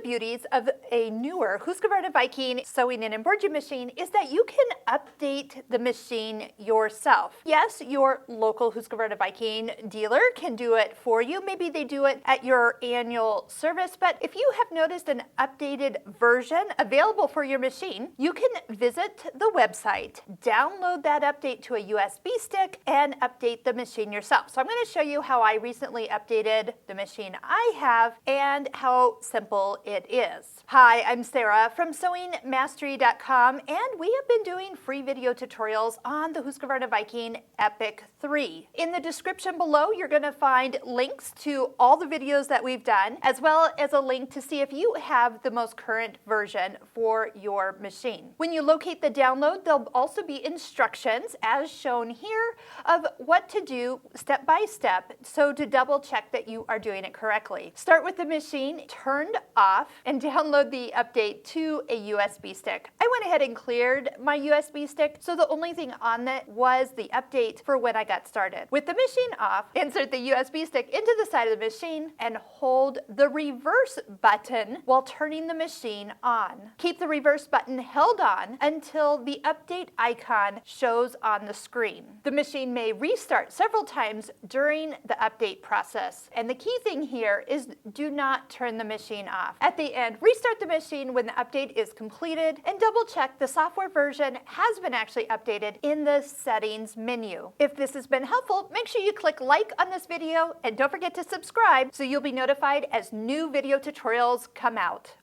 beauties of a newer Husqvarna Viking sewing and embroidery machine is that you can update the machine yourself. Yes, your local Husqvarna Viking dealer can do it for you. Maybe they do it at your annual service, but if you have noticed an updated version available for your machine, you can visit the website, download that update to a USB stick, and update the machine yourself. So I'm going to show you how I recently updated the machine I have and how simple it is. Hi, I'm Sarah from sewingmastery.com, and we have been doing free video tutorials on the Husqvarna Viking Epic 3. In the description below, you're going to find links to all the videos that we've done, as well as a link to see if you have the most current version for your machine. When you locate the download, there'll also be instructions, as shown here, of what to do step by step, so to double check that you are doing it correctly. Start with the machine turned off and download the update to a USB stick. I went ahead and cleared my USB stick, so the only thing on it was the update for when I got started. With the machine off, insert the USB stick into the side of the machine and hold the reverse button while turning the machine on. Keep the reverse button held on until the update icon shows on the screen. The machine may restart several times during the update process, and the key thing here is do not turn the machine off. At the end, restart the machine when the update is completed and double check the software version has been actually updated in the settings menu. If this has been helpful, make sure you click like on this video and don't forget to subscribe so you'll be notified as new video tutorials come out.